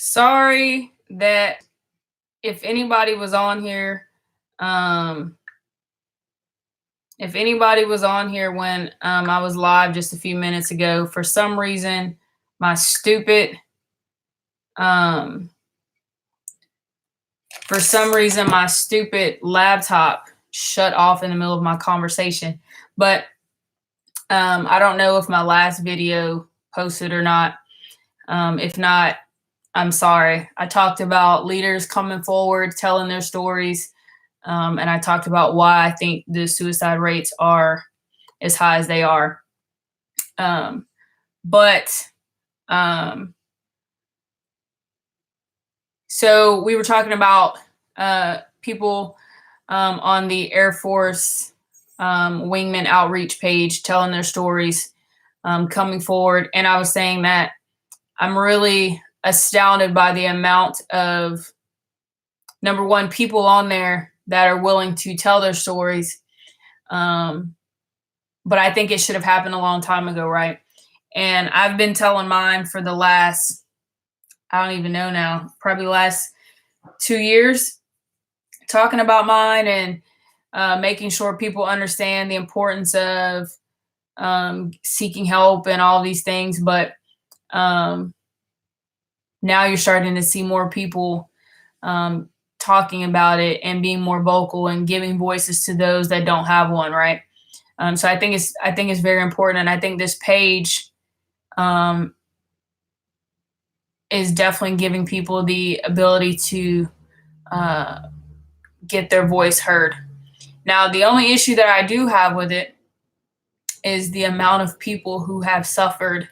Sorry that if anybody was on here, um, if anybody was on here when I was live just a few minutes ago, for some reason, my stupid, um, for some reason, my stupid laptop shut off in the middle of my conversation. But I don't know if my last video posted or not. If not, I'm sorry. I talked about leaders coming forward, telling their stories, and I talked about why I think the suicide rates are as high as they are. Um, but so we were talking about people on the Air Force Wingman outreach page telling their stories, coming forward. And I was saying that I'm really astounded by the amount of, number one, people on there that are willing to tell their stories. But I think it should have happened a long time ago, right? And I've been telling mine for the last, I don't even know now, probably last 2 years, talking about mine and making sure people understand the importance of seeking help and all these things. But now you're starting to see more people talking about it and being more vocal and giving voices to those that don't have one, right? So I think it's very important, and I think this page is definitely giving people the ability to get their voice heard. Now, the only issue that I do have with it is the amount of people who have suffered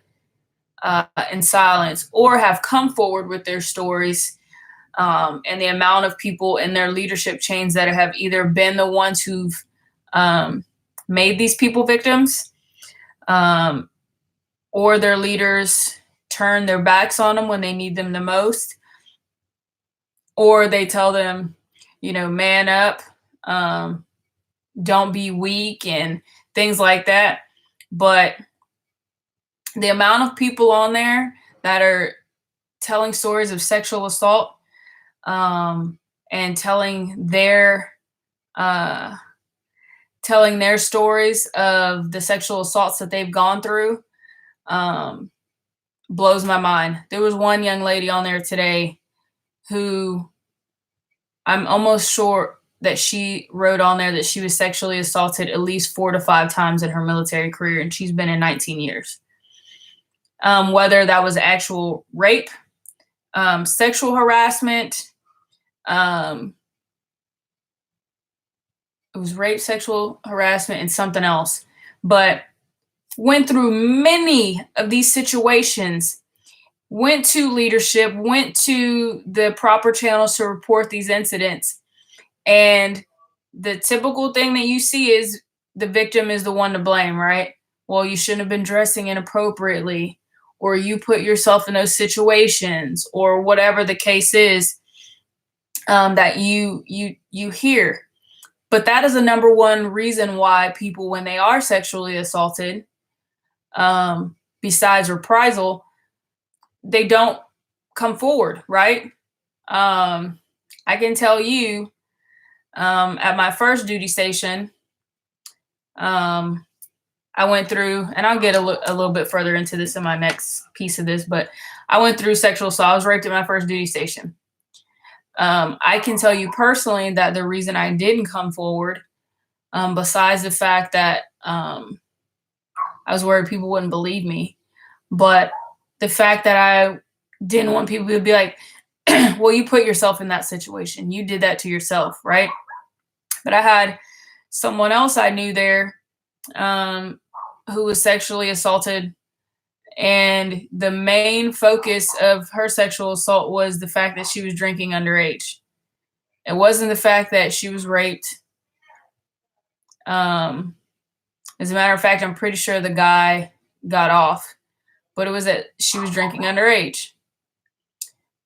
in silence or have come forward with their stories, and the amount of people in their leadership chains that have either been the ones who've made these people victims, or their leaders turn their backs on them when they need them the most, or they tell them, man up, don't be weak, and things like that. But the amount of people on there that are telling stories of sexual assault, and telling their stories of the sexual assaults that they've gone through, blows my mind. There was one young lady on there today who I'm almost sure that she wrote on there that she was sexually assaulted at least 4 to 5 times in her military career, and she's been in 19 years. Whether that was actual rape, sexual harassment, it was rape, sexual harassment, and something else. But went through many of these situations, went to leadership, went to the proper channels to report these incidents. And the typical thing that you see is the victim is the one to blame, right? Well, you shouldn't have been dressing inappropriately, or you put yourself in those situations, or whatever the case is, that you hear. But that is the number one reason why people, when they are sexually assaulted, besides reprisal, they don't come forward, right? I can tell you, at my first duty station, I went through, and I'll get a little bit further into this in my next piece of this, but I went through sexual assault. I was raped at my first duty station. I can tell you personally that the reason I didn't come forward, besides the fact that I was worried people wouldn't believe me, but the fact that I didn't want people to be like, well, you put yourself in that situation. You did that to yourself, right? But I had someone else I knew there who was sexually assaulted, and the main focus of her sexual assault was the fact that she was drinking underage. It wasn't the fact that she was raped. As a matter of fact, I'm pretty sure the guy got off, but it was that she was drinking underage.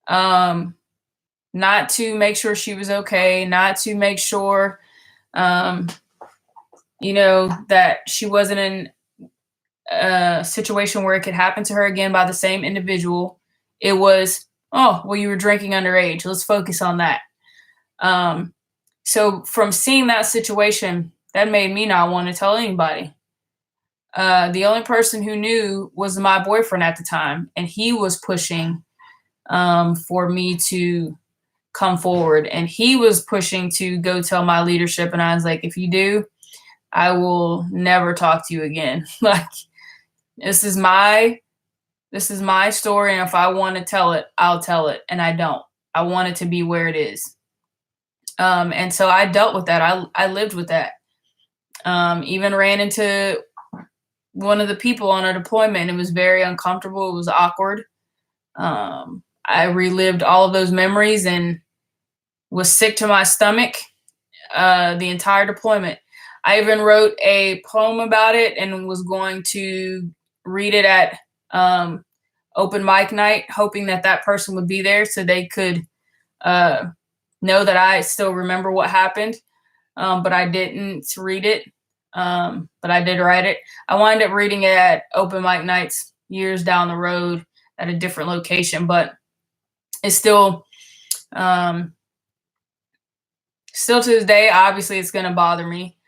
Not to make sure she was okay, not to make sure, that she wasn't in a situation where it could happen to her again by the same individual. It was Oh, well, you were drinking underage. Let's focus on that. Um, so from seeing that situation, that made me not want to tell anybody. The only person who knew was my boyfriend at the time, and he was pushing for me to come forward, and he was pushing to go tell my leadership. And I was like, if you do, I will never talk to you again. Like, this is my story, and if I want to tell it, I'll tell it, and I don't. I want it to be where it is. And so I dealt with that. I lived with that. Even ran into one of the people on a deployment. It was very uncomfortable. It was awkward. I relived all of those memories and was sick to my stomach the entire deployment. I even wrote a poem about it and was going to read it at open mic night, hoping that that person would be there so they could know that I still remember what happened. But I didn't read it. But I did write it. I wound up reading it at open mic nights years down the road at a different location, but it's still to this day, obviously it's going to bother me.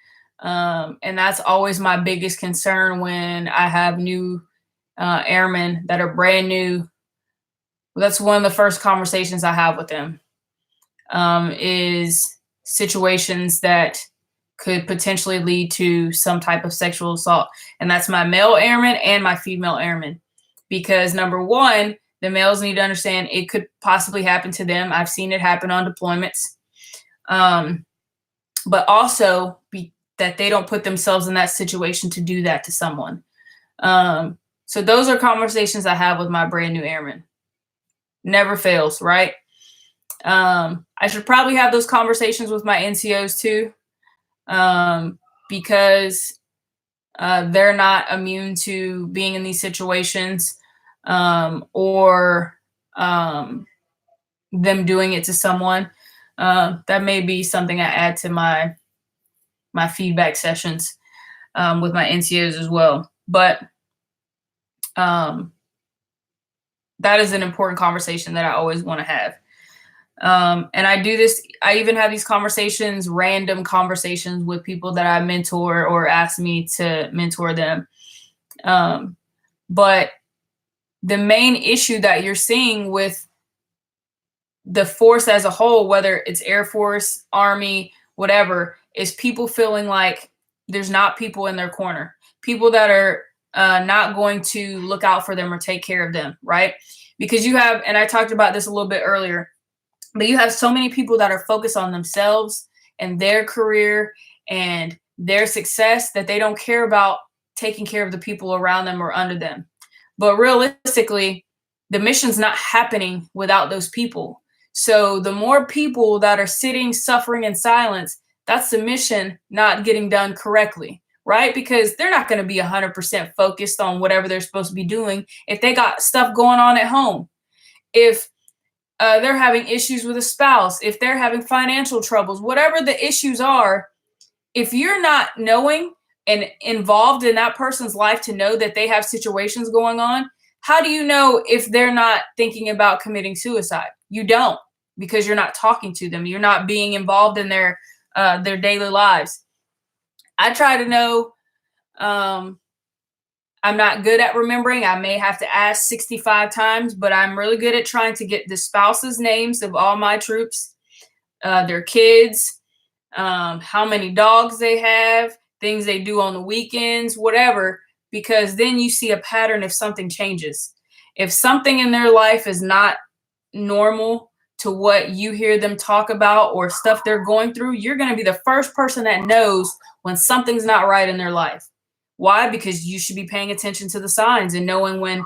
And that's always my biggest concern when I have new airmen that are brand new. That's one of the first conversations I have with them, is situations that could potentially lead to some type of sexual assault. And that's my male airmen and my female airmen. Because number one, the males need to understand it could possibly happen to them. I've seen it happen on deployments. But also that they don't put themselves in that situation to do that to someone. So those are conversations I have with my brand new airmen. Never fails, right? I should probably have those conversations with my NCOs too, because they're not immune to being in these situations, or them doing it to someone. That may be something I add to my feedback sessions with my NCOs as well. But that is an important conversation that I always want to have. And I do this, I even have these conversations, random conversations with people that I mentor or ask me to mentor them. But the main issue that you're seeing with the force as a whole, whether it's Air Force, Army, whatever, is people feeling like there's not people in their corner, people that are not going to look out for them or take care of them, right? Because you have, and I talked about this a little bit earlier, but you have so many people that are focused on themselves and their career and their success that they don't care about taking care of the people around them or under them. But realistically, the mission's not happening without those people. So the more people that are sitting, suffering in silence, that's the mission not getting done correctly, right? Because they're not going to be 100% focused on whatever they're supposed to be doing if they got stuff going on at home. If they're having issues with a spouse, if they're having financial troubles, whatever the issues are, if you're not knowing and involved in that person's life to know that they have situations going on, how do you know if they're not thinking about committing suicide? You don't, because you're not talking to them. You're not being involved in their daily lives. I try to know. I'm not good at remembering. I may have to ask 65 times, but I'm really good at trying to get the spouses' names of all my troops, their kids, how many dogs they have, things they do on the weekends, whatever, because then you see a pattern if something changes. If something in their life is not normal to what you hear them talk about or stuff they're going through, you're going to be the first person that knows when something's not right in their life. Why? Because you should be paying attention to the signs and knowing when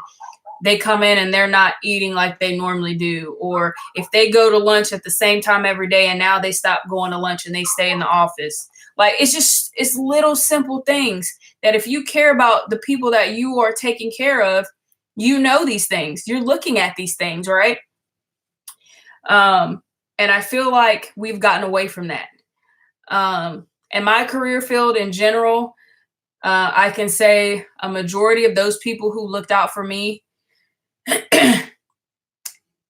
they come in and they're not eating like they normally do, or if they go to lunch at the same time every day and now they stop going to lunch and they stay in the office. Like, it's little simple things that if you care about the people that you are taking care of, you know these things. You're looking at these things, right? And I feel like we've gotten away from that. In my career field in general, I can say a majority of those people who looked out for me,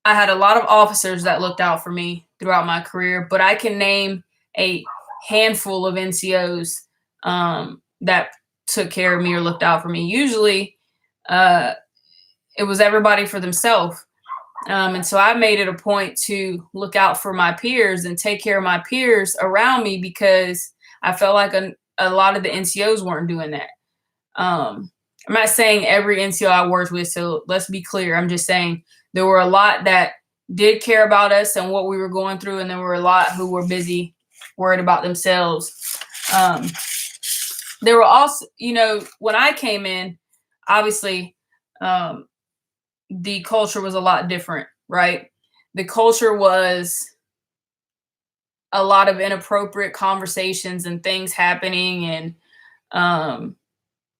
I had a lot of officers that looked out for me throughout my career, but I can name a handful of NCOs that took care of me or looked out for me. Usually, uh, it was everybody for themselves. And so I made it a point to look out for my peers and take care of my peers around me because I felt like a lot of the NCOs weren't doing that. I'm not saying every NCO I worked with, so let's be clear. I'm just saying there were a lot that did care about us and what we were going through, and there were a lot who were busy worried about themselves. Um, there were also, when I came in, obviously, the culture was a lot different, right? The culture was a lot of inappropriate conversations and things happening, and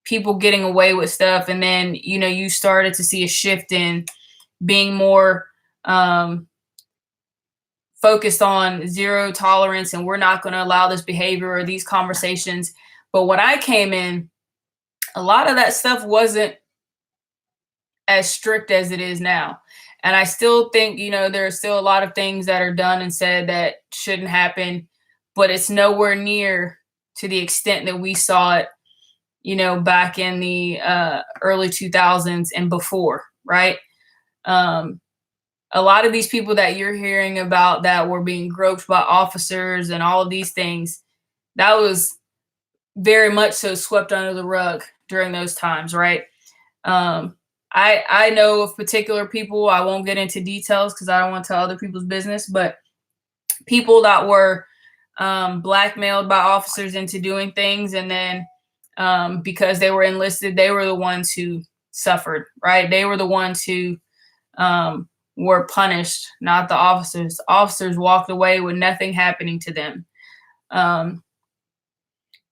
people getting away with stuff. And then, you started to see a shift in being more focused on zero tolerance, and we're not going to allow this behavior or these conversations. But when I came in, a lot of that stuff wasn't as strict as it is now. And I still think, there are still a lot of things that are done and said that shouldn't happen, but it's nowhere near to the extent that we saw it, back in the early 2000s and before, right? A lot of these people that you're hearing about that were being groped by officers and all of these things, that was very much so swept under the rug during those times, right? I know of particular people. I won't get into details because I don't want to tell other people's business, but people that were blackmailed by officers into doing things, and then because they were enlisted, they were the ones who suffered, right? They were the ones who were punished, not the officers. Officers walked away with nothing happening to them.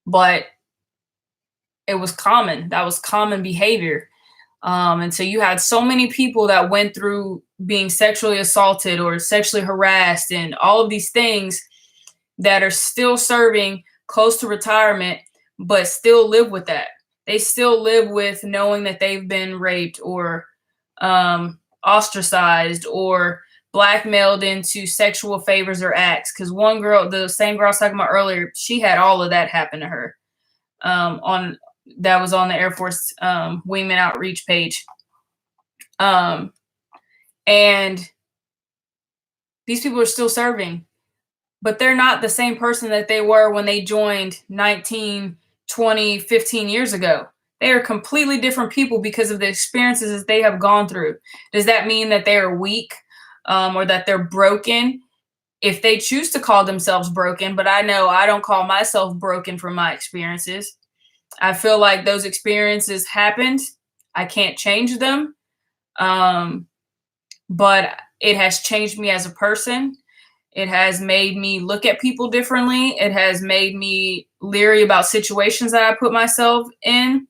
But it was common. That was common behavior. And so you had so many people that went through being sexually assaulted or sexually harassed and all of these things that are still serving close to retirement, but still live with that. They still live with knowing that they've been raped or ostracized or blackmailed into sexual favors or acts. Because one girl, the same girl I was talking about earlier, she had all of that happen to her that was on the Air Force Wingman Outreach page. And these people are still serving, but they're not the same person that they were when they joined 19, 20, 15 years ago. They are completely different people because of the experiences that they have gone through. Does that mean that they are weak or that they're broken? If they choose to call themselves broken, but I know I don't call myself broken from my experiences. I feel like those experiences happened. I can't change them. But it has changed me as a person. It has made me look at people differently. It has made me leery about situations that I put myself in.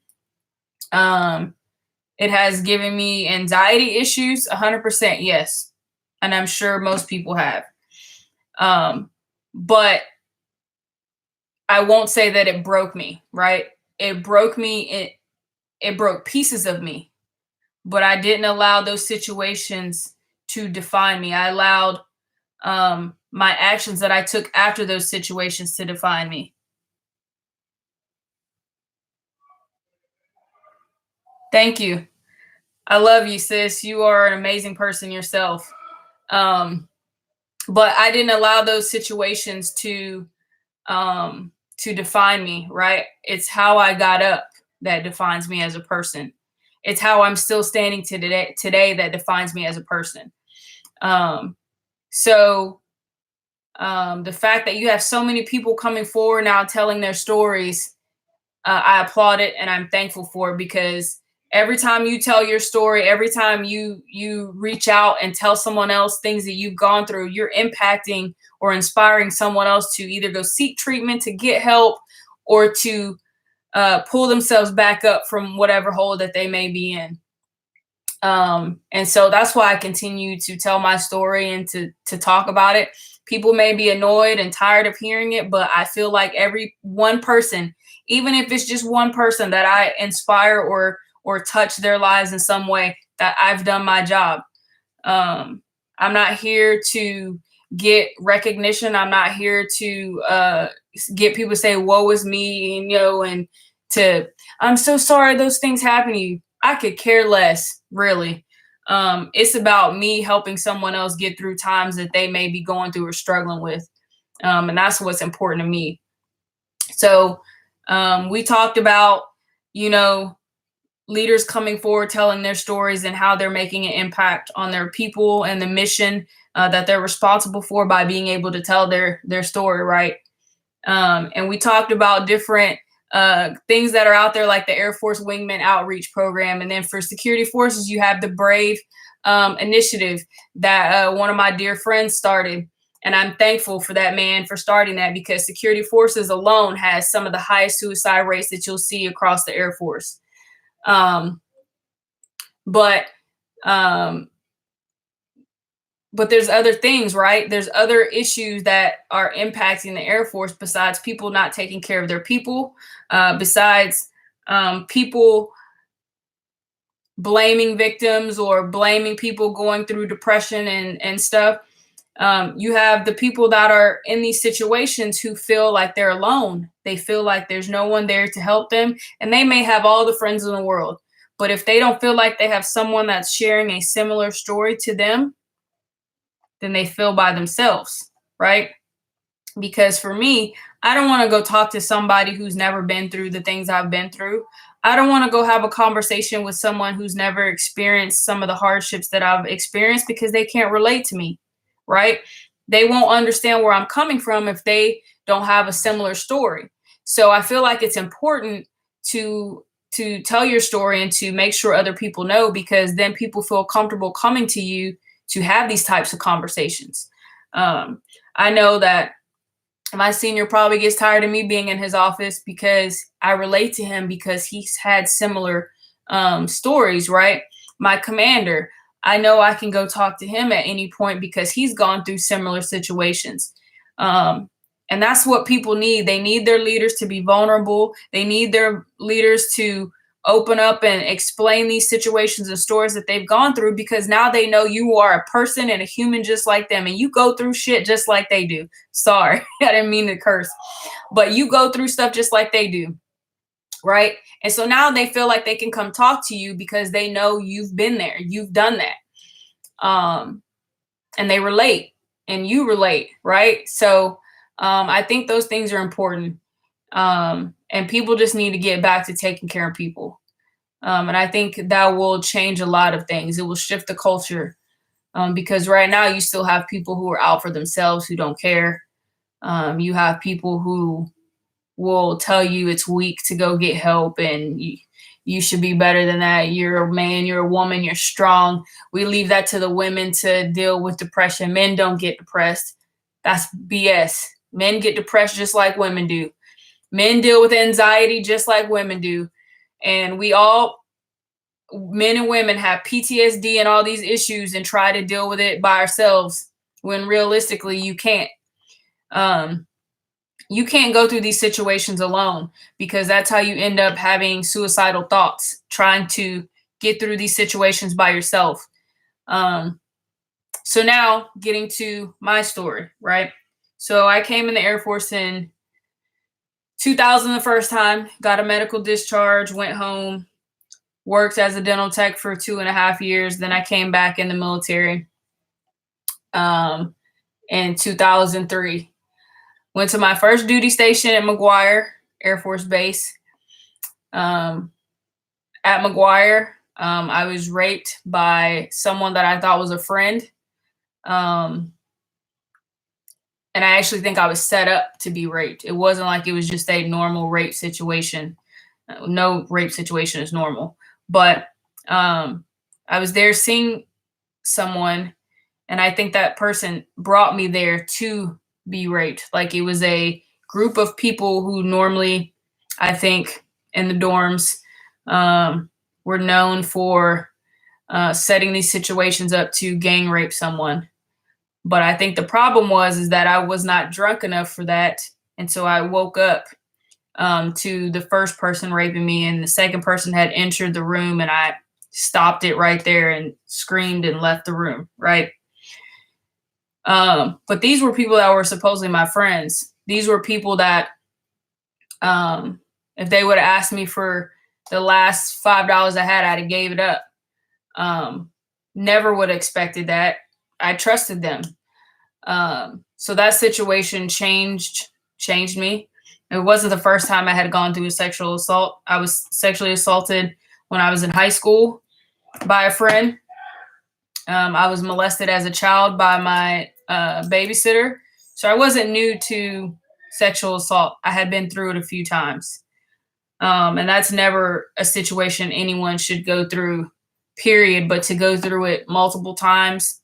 It has given me anxiety issues, 100% yes. And I'm sure most people have. But I won't say that it broke me, right? It broke me. It broke pieces of me, but I didn't allow those situations to define me. I allowed my actions that I took after those situations to define me. Thank you. I love you, sis. You are an amazing person yourself. But I didn't allow those situations to define me, right? It's how I got up that defines me as a person. It's how I'm still standing today that defines me as a person. So the fact that you have so many people coming forward now telling their stories, I applaud it and I'm thankful for it, because every time you tell your story, every time you reach out and tell someone else things that you've gone through, you're impacting or inspiring someone else to either go seek treatment, to get help, or to pull themselves back up from whatever hole that they may be in. And so that's why I continue to tell my story and to talk about it. People may be annoyed and tired of hearing it, but I feel like every one person, even if it's just one person that I inspire or touch their lives in some way, that I've done my job. I'm not here to get recognition. I'm not here to get people to say, woe is me, and, and I'm so sorry those things happen to you. I could care less, really. It's about me helping someone else get through times that they may be going through or struggling with. And that's what's important to me. So we talked about, leaders coming forward, telling their stories and how they're making an impact on their people and the mission that they're responsible for by being able to tell their story, right? And we talked about different things that are out there, like the Air Force Wingman Outreach Program. And then for security forces, you have the Brave initiative that one of my dear friends started. And I'm thankful for that man for starting that, because security forces alone has some of the highest suicide rates that you'll see across the Air Force. But there's other things, right? There's other issues that are impacting the Air Force besides people not taking care of their people, besides people blaming victims or blaming people going through depression and stuff. You have the people that are in these situations who feel like they're alone. They feel like there's no one there to help them, and they may have all the friends in the world. But if they don't feel like they have someone that's sharing a similar story to them, then they feel by themselves, right? Because for me, I don't want to go talk to somebody who's never been through the things I've been through. I don't want to go have a conversation with someone who's never experienced some of the hardships that I've experienced, because they can't relate to me, right? They won't understand where I'm coming from if they don't have a similar story. So I feel like it's important to tell your story and to make sure other people know, because then people feel comfortable coming to you to have these types of conversations. I know that my senior probably gets tired of me being in his office because I relate to him, because he's had similar stories, right? My commander, I know I can go talk to him at any point because he's gone through similar situations. And that's what people need. They need their leaders to be vulnerable. They need their leaders to open up and explain these situations and stories that they've gone through, because now they know you are a person and a human just like them, and you go through shit just like they do. Sorry, I didn't mean to curse, but you go through stuff just like they do, right? And so now they feel like they can come talk to you because they know you've been there, you've done that, and they relate, and you relate, right? So I think those things are important. And people just need to get back to taking care of people. And I think that will change a lot of things. It will shift the culture, because right now you still have people who are out for themselves, who don't care. You have people who will tell you it's weak to go get help, and you should be better than that. You're a man, you're a woman, you're strong. We leave that to the women to deal with depression. Men don't get depressed. That's BS. Men get depressed just like women do. Men deal with anxiety just like women do. And we all, men and women, have PTSD and all these issues and try to deal with it by ourselves, when realistically you can't. You can't go through these situations alone, because that's how you end up having suicidal thoughts, trying to get through these situations by yourself. So now getting to my story, right? So I came in the Air Force in 2000 the first time, got a medical discharge, went home, worked as a dental tech for 2.5 years. Then I came back in the military in 2003. Went to my first duty station at McGuire Air Force Base. At McGuire, I was raped by someone that I thought was a friend. And I actually think I was set up to be raped. It wasn't like it was just a normal rape situation. No rape situation is normal. But I was there seeing someone, and I think that person brought me there to be raped. Like, it was a group of people who normally, I think, in the dorms, were known for setting these situations up to gang rape someone. But I think the problem is that I was not drunk enough for that. And so I woke up to the first person raping me, and the second person had entered the room, and I stopped it right there and screamed and left the room, right? But these were people that were supposedly my friends. These were people that, if they would have asked me for the last $5 I had, I'd have gave it up. Never would have expected that. I trusted them. So that situation changed me. It wasn't the first time I had gone through a sexual assault. I was sexually assaulted when I was in high school by a friend. I was molested as a child by my babysitter. So I wasn't new to sexual assault. I had been through it a few times. And that's never a situation anyone should go through, period. But to go through it multiple times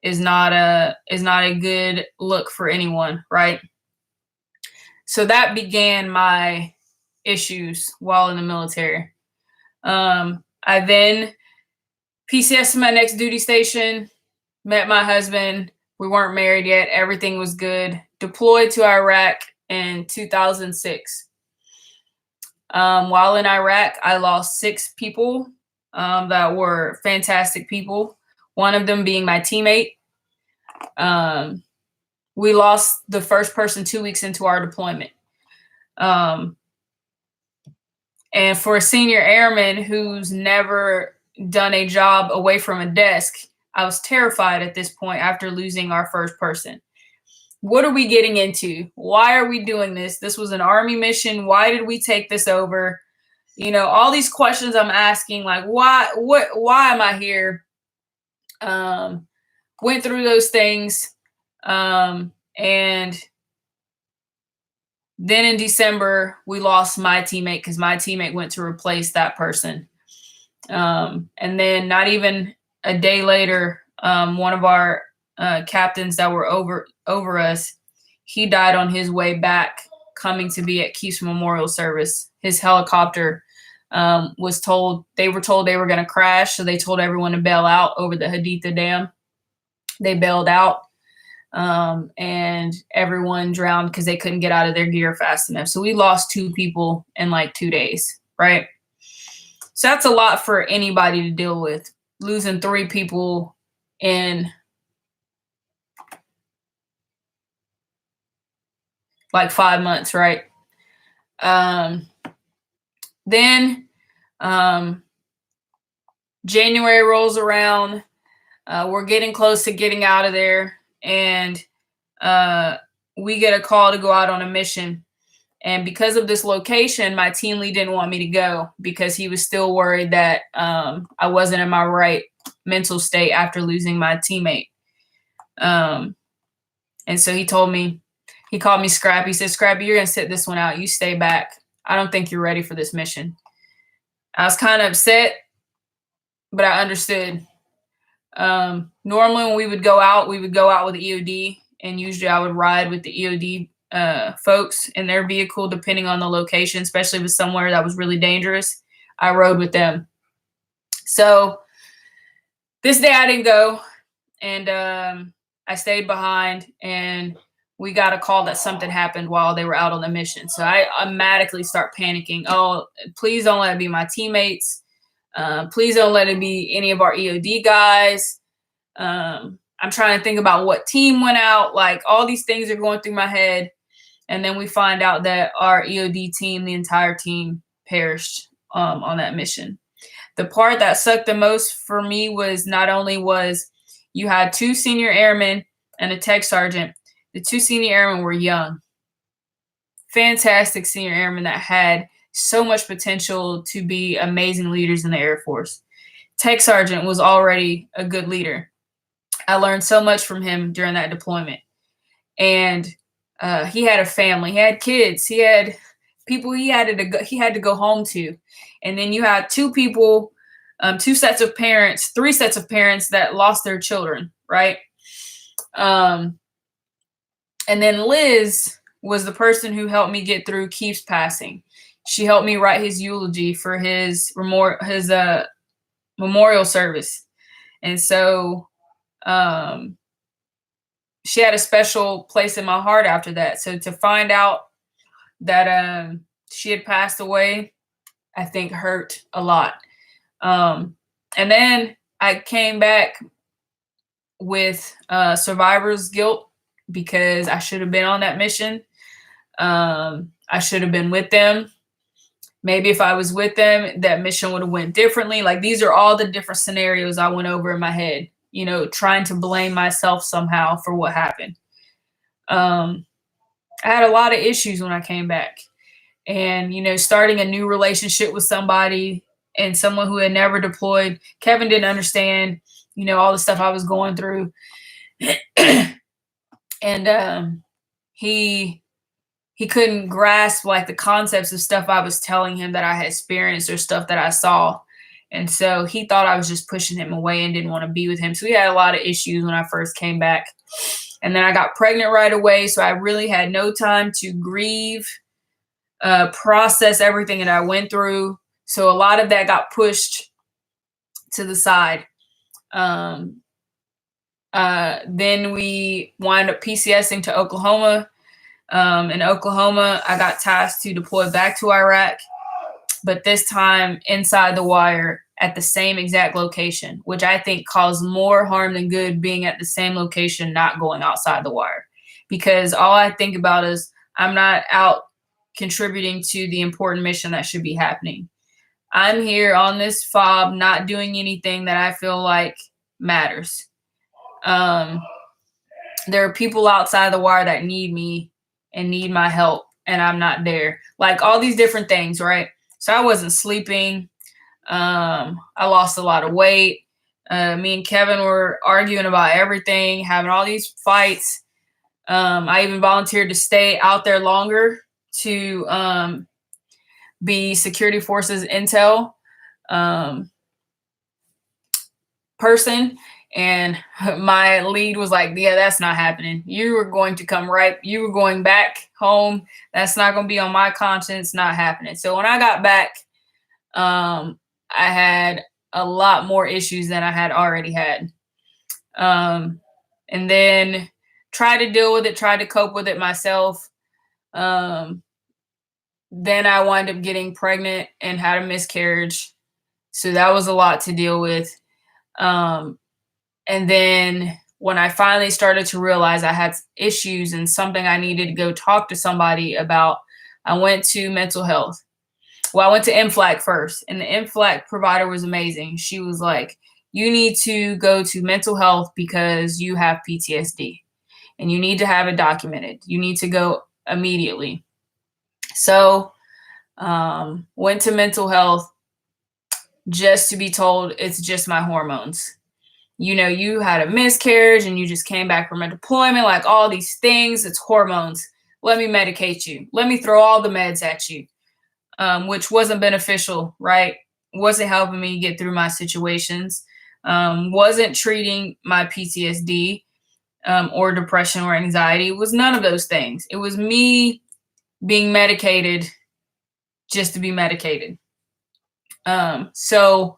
is not a good look for anyone, right? So that began my issues while in the military. I then PCS to my next duty station, met my husband. We weren't married yet. Everything was good. Deployed to Iraq in 2006. While in Iraq, I lost 6 people that were fantastic people, one of them being my teammate. We lost the first person 2 weeks into our deployment. And for a senior airman who's never done a job away from a desk, I was terrified at this point after losing our first person. What are we getting into? Why are we doing this? This was an Army mission. Why did we take this over? You know, all these questions I'm asking, like, why am I here? Went through those things. And then in December, we lost my teammate because my teammate went to replace that person. And then not even a day later, one of our captains that were over us, he died on his way back coming to be at Keith's memorial service. His helicopter was told, they were told they were going to crash. So they told everyone to bail out over the Haditha Dam. They bailed out. And everyone drowned because they couldn't get out of their gear fast enough. So we lost 2 people in like 2 days, right? So that's a lot for anybody to deal with, losing 3 people in like 5 months, right? Then January rolls around. We're getting close to getting out of there. And we get a call to go out on a mission. And because of this location, my team lead didn't want me to go because he was still worried that I wasn't in my right mental state after losing my teammate. And so he called me Scrappy. He said, Scrappy, you're going to sit this one out. You stay back. I don't think you're ready for this mission. I was kind of upset, but I understood. Normally when we would go out with the EOD, and usually I would ride with the EOD folks in their vehicle, depending on the location, especially if it's somewhere that was really dangerous. I rode with them. So this day I didn't go, and I stayed behind, and we got a call that something happened while they were out on the mission. So I automatically start panicking. Oh, please don't let it be my teammates. Please don't let it be any of our EOD guys. I'm trying to think about what team went out. Like, all these things are going through my head. And then we find out that our EOD team, the entire team, perished on that mission. The part that sucked the most for me was not only was you had 2 senior airmen and a tech sergeant. The 2 senior airmen were young, fantastic senior airmen that had so much potential to be amazing leaders in the Air Force. Tech sergeant was already a good leader. I learned so much from him during that deployment. And he had a family. He had kids. He had people he had to go home to. And then you had 2 people, 2 sets of parents, 3 sets of parents that lost their children, right? And then Liz was the person who helped me get through Keith's passing. She helped me write his eulogy for his memorial service. And so she had a special place in my heart after that. So to find out that she had passed away, I think hurt a lot. And then I came back with survivor's guilt because I should have been on that mission. I should have been with them. Maybe if I was with them, that mission would have went differently. Like, these are all the different scenarios I went over in my head, trying to blame myself somehow for what happened. I had a lot of issues when I came back. And, starting a new relationship with somebody and someone who had never deployed, Kevin didn't understand, all the stuff I was going through. And he couldn't grasp like the concepts of stuff I was telling him that I had experienced or stuff that I saw. And so he thought I was just pushing him away and didn't want to be with him. So we had a lot of issues when I first came back. And then I got pregnant right away. So I really had no time to grieve, process everything that I went through. So a lot of that got pushed to the side. Then we wind up PCSing to Oklahoma. In Oklahoma, I got tasked to deploy back to Iraq, but this time inside the wire at the same exact location, which I think caused more harm than good, being at the same location, not going outside the wire. Because all I think about is I'm not out contributing to the important mission that should be happening. I'm here on this fob, not doing anything that I feel like matters. There are people outside the wire that need me and need my help, and I'm not there. Like, all these different things, right? So I wasn't sleeping. I lost a lot of weight. Me and Kevin were arguing about everything, having all these fights. I even volunteered to stay out there longer to be security forces intel person. And my lead was like, yeah, that's not happening. You were going to come right. You were going back home. That's not going to be on my conscience. Not happening. So when I got back, I had a lot more issues than I had already had. And then tried to deal with it, tried to cope with it myself. Then I wound up getting pregnant and had a miscarriage. So that was a lot to deal with. And then when I finally started to realize I had issues and something I needed to go talk to somebody about, I went to mental health. Well, I went to MFLAC first, and the MFLAC provider was amazing. She was like, you need to go to mental health because you have PTSD and you need to have it documented. You need to go immediately. So went to mental health just to be told it's just my hormones. You had a miscarriage and you just came back from a deployment, like all these things, it's hormones. Let me medicate you. Let me throw all the meds at you, which wasn't beneficial, right? Wasn't helping me get through my situations. Wasn't treating my PTSD or depression or anxiety. It was none of those things. It was me being medicated just to be medicated. So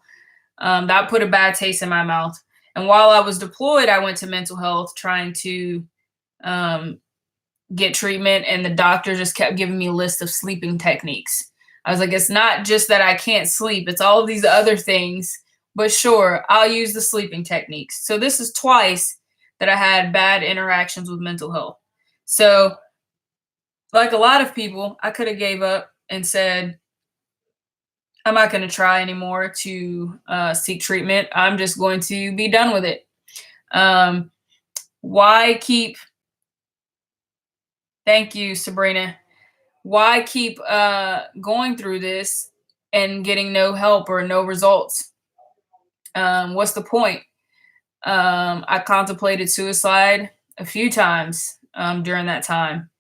that put a bad taste in my mouth. And while I was deployed, I went to mental health trying to get treatment, and the doctor just kept giving me a list of sleeping techniques. I was like, it's not just that I can't sleep, it's all of these other things, but sure, I'll use the sleeping techniques. So this is twice that I had bad interactions with mental health. So like a lot of people, I could have gave up and said, I'm not going to try anymore to seek treatment. I'm just going to be done with it. Thank you, Sabrina. Why keep going through this and getting no help or no results? What's the point? I contemplated suicide a few times during that time.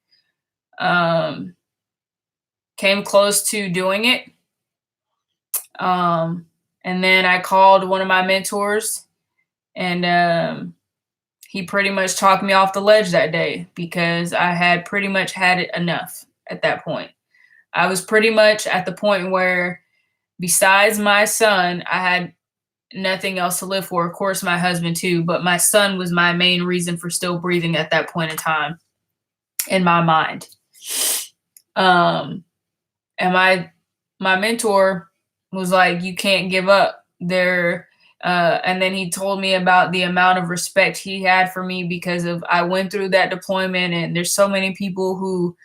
Came close to doing it. And then I called one of my mentors, and he pretty much talked me off the ledge that day because I had pretty much had it enough at that point. I was pretty much at the point where, besides my son, I had nothing else to live for. Of course, my husband too, but my son was my main reason for still breathing at that point in time in my mind. And my mentor was like, you can't give up. And then he told me about the amount of respect he had for me because of I went through that deployment, and there's so many people who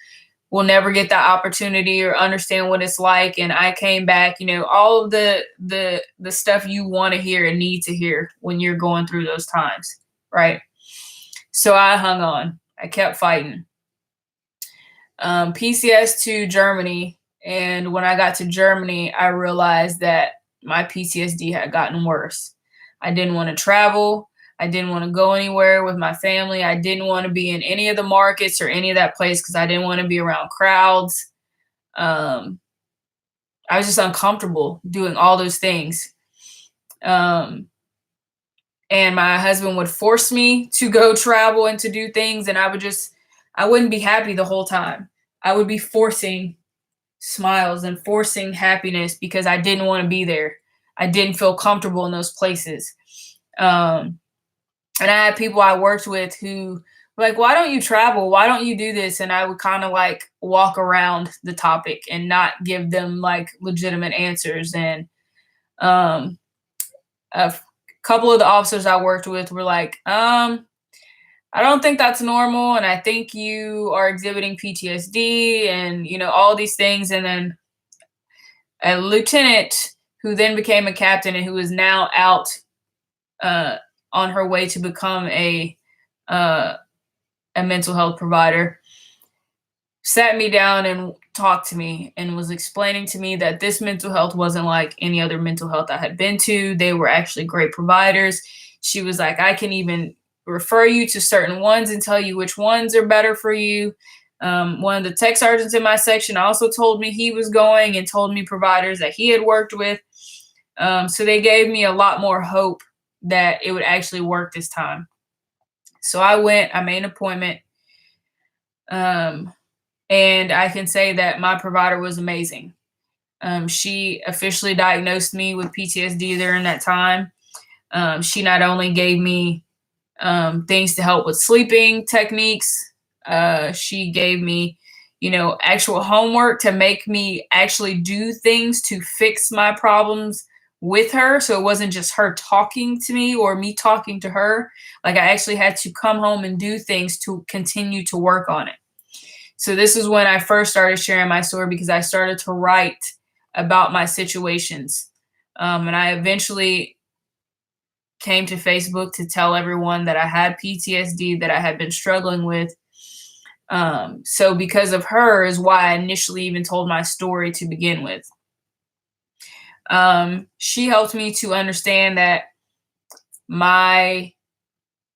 will never get that opportunity or understand what it's like. And I came back, all of the stuff you want to hear and need to hear when you're going through those times, right? So I hung on. I kept fighting. PCS to Germany. And when I got to Germany, I realized that my PTSD had gotten worse. I didn't want to travel. I didn't want to go anywhere with my family. I didn't want to be in any of the markets or any of that place because I didn't want to be around crowds. I was just uncomfortable doing all those things. And my husband would force me to go travel and to do things, and I wouldn't be happy the whole time. I would be forcing smiles and forcing happiness because I didn't want to be there. I didn't feel comfortable in those places. And I had people I worked with who were like, why don't you travel? Why don't you do this? And I would kind of like walk around the topic and not give them like legitimate answers. And a couple of the officers I worked with were like, I don't think that's normal. And I think you are exhibiting PTSD and, all these things. And then a lieutenant who then became a captain and who is now out on her way to become a mental health provider, sat me down and talked to me and was explaining to me that this mental health wasn't like any other mental health I had been to. They were actually great providers. She was like, I can even refer you to certain ones and tell you which ones are better for you. One of the tech sergeants in my section also told me he was going and told me providers that he had worked with. So they gave me a lot more hope that it would actually work this time. So I went, I made an appointment. And I can say that my provider was amazing. She officially diagnosed me with PTSD during that time. She not only gave me things to help with sleeping techniques, she gave me, actual homework to make me actually do things to fix my problems with her. So it wasn't just her talking to me or me talking to her. Like I actually had to come home and do things to continue to work on it. So this is when I first started sharing my story because I started to write about my situations. And I eventually came to Facebook to tell everyone that I had PTSD that I had been struggling with. So because of her is why I initially even told my story to begin with. She helped me to understand that my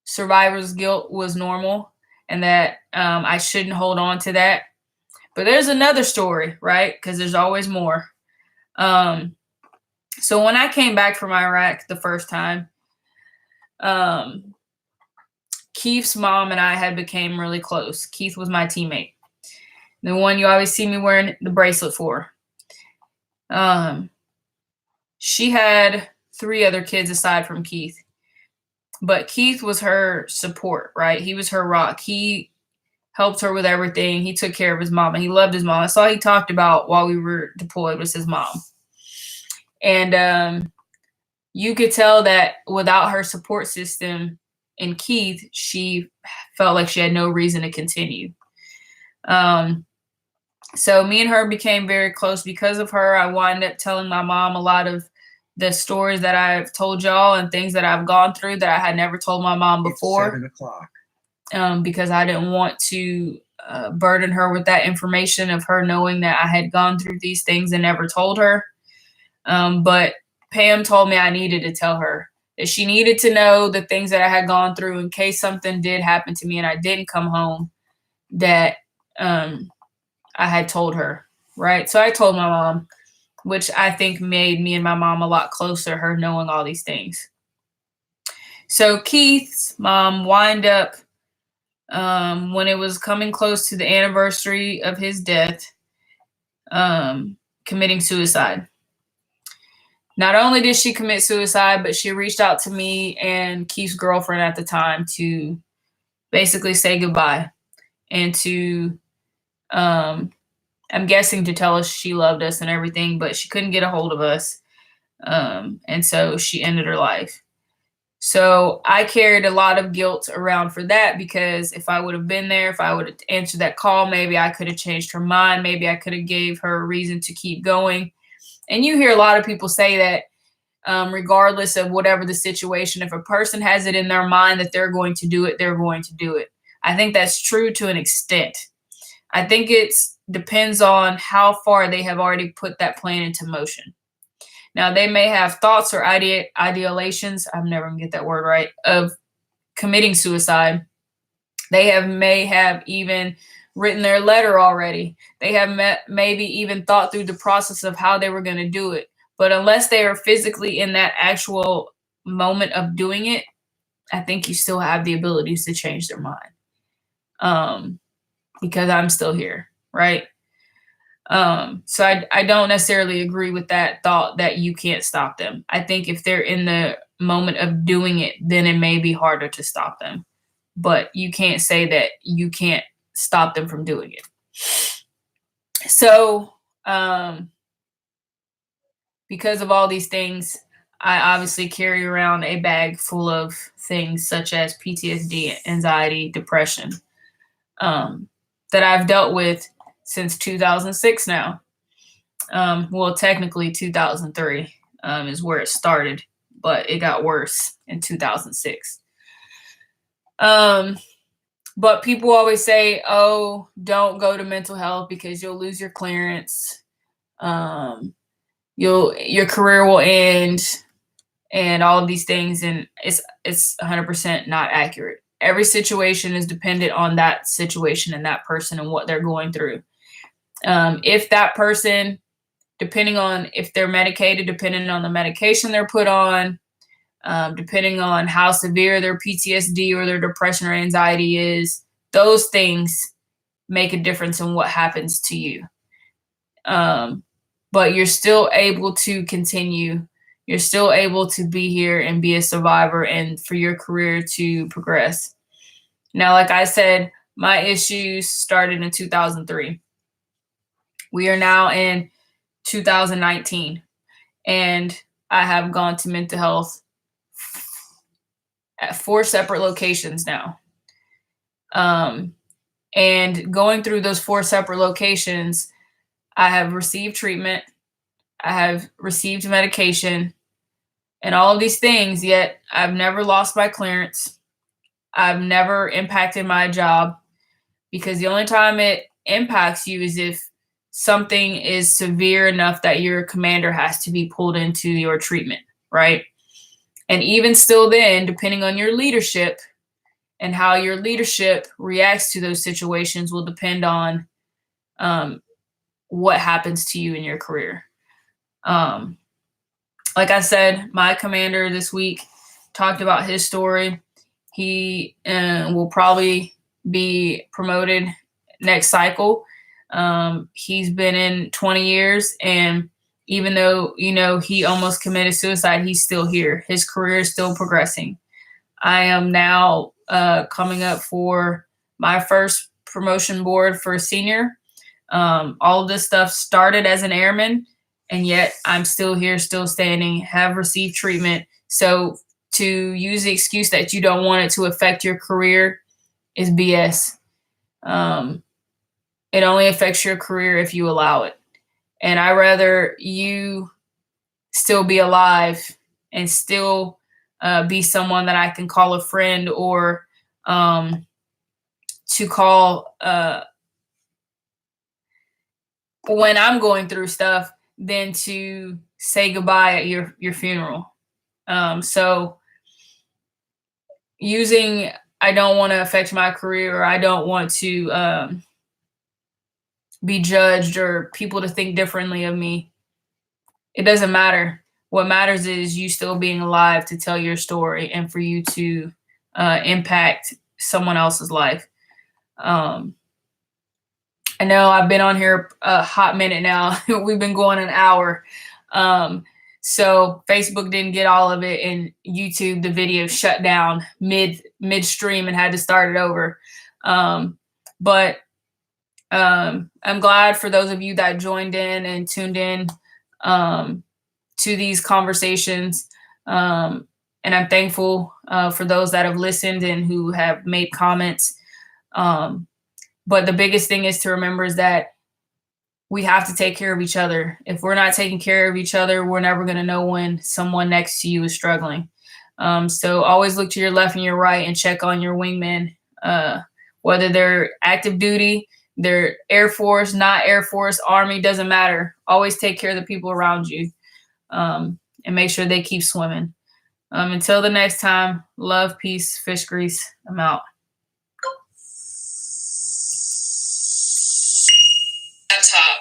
survivor's guilt was normal and that I shouldn't hold on to that. But there's another story, right? Because there's always more. So when I came back from Iraq the first time, Keith's mom and I had became really close. Keith was my teammate, the one you always see me wearing the bracelet for. She had 3 other kids aside from Keith, but Keith was her support, right? He was her rock. He helped her with everything. He took care of his mom and he loved his mom. That's all he talked about while we were deployed was his mom. And you could tell that without her support system and Keith, she felt like she had no reason to continue. So me and her became very close because of her. I wound up telling my mom a lot of the stories that I've told y'all and things that I've gone through that I had never told my mom before. It's 7:00. Because I didn't want to burden her with that information of her knowing that I had gone through these things and never told her. But Pam told me I needed to tell her that she needed to know the things that I had gone through in case something did happen to me and I didn't come home, that I had told her, right? So I told my mom, which I think made me and my mom a lot closer, her knowing all these things. So Keith's mom wind up, when it was coming close to the anniversary of his death, committing suicide. Not only did she commit suicide, but she reached out to me and Keith's girlfriend at the time to basically say goodbye and to, I'm guessing to tell us she loved us and everything, but she couldn't get a hold of us. And so she ended her life. So I carried a lot of guilt around for that, because if I would have been there, if I would have answered that call, maybe I could have changed her mind. Maybe I could have gave her a reason to keep going. And you hear a lot of people say that, regardless of whatever the situation, if a person has it in their mind that they're going to do it, they're going to do it. I think that's true to an extent. I think it depends on how far they have already put that plan into motion. Now, they may have thoughts or ideations, I'm never going to get that word right, of committing suicide. They may have even written their letter already. They have maybe even thought through the process of how they were going to do it. But unless they are physically in that actual moment of doing it, I think you still have the abilities to change their mind. Because I'm still here, right? So I don't necessarily agree with that thought that you can't stop them. I think if they're in the moment of doing it, then it may be harder to stop them. But you can't say that you can't stop them from doing it. So, because of all these things, I obviously carry around a bag full of things such as PTSD, anxiety, depression, that I've dealt with since 2006 now. Well, technically 2003 is where it started, but it got worse in 2006. But people always say, oh, don't go to mental health because you'll lose your clearance. Your career will end, and all of these things. And it's 100% not accurate. Every situation is dependent on that situation and that person and what they're going through. If that person, depending on if they're medicated, depending on the medication they're put on, depending on how severe their PTSD or their depression or anxiety is, those things make a difference in what happens to you. But you're still able to continue. You're still able to be here and be a survivor and for your career to progress. Now, like I said, my issues started in 2003. We are now in 2019, and I have gone to mental health at 4 separate locations now. And going through those 4 separate locations, I have received treatment, I have received medication, and all of these things, yet I've never lost my clearance. I've never impacted my job, because the only time it impacts you is if something is severe enough that your commander has to be pulled into your treatment, right? And even still then, depending on your leadership and how your leadership reacts to those situations will depend on what happens to you in your career. Like I said, my commander this week talked about his story. He will probably be promoted next cycle. He's been in 20 years, and even though, he almost committed suicide, he's still here. His career is still progressing. I am now coming up for my first promotion board for a senior. All of this stuff started as an airman, and yet I'm still here, still standing, have received treatment. So to use the excuse that you don't want it to affect your career is BS. It only affects your career if you allow it. And I'd rather you still be alive and still be someone that I can call a friend, or to call when I'm going through stuff, than to say goodbye at your funeral. So using, I don't want to affect my career, or I don't want to be judged or people to think differently of me. It doesn't matter. What matters is you still being alive to tell your story and for you to impact someone else's life. I know I've been on here a hot minute now. We've been going an hour. So Facebook didn't get all of it, and YouTube, the video shut down midstream and had to start it over. But I'm glad for those of you that joined in and tuned in to these conversations. And I'm thankful for those that have listened and who have made comments. But the biggest thing is to remember is that we have to take care of each other. If we're not taking care of each other, we're never going to know when someone next to you is struggling. So always look to your left and your right and check on your wingmen, whether they're active duty, they're Air Force, not Air Force, Army, doesn't matter. Always take care of the people around you, and make sure they keep swimming. Until the next time, love, peace, fish grease. I'm out. That's all.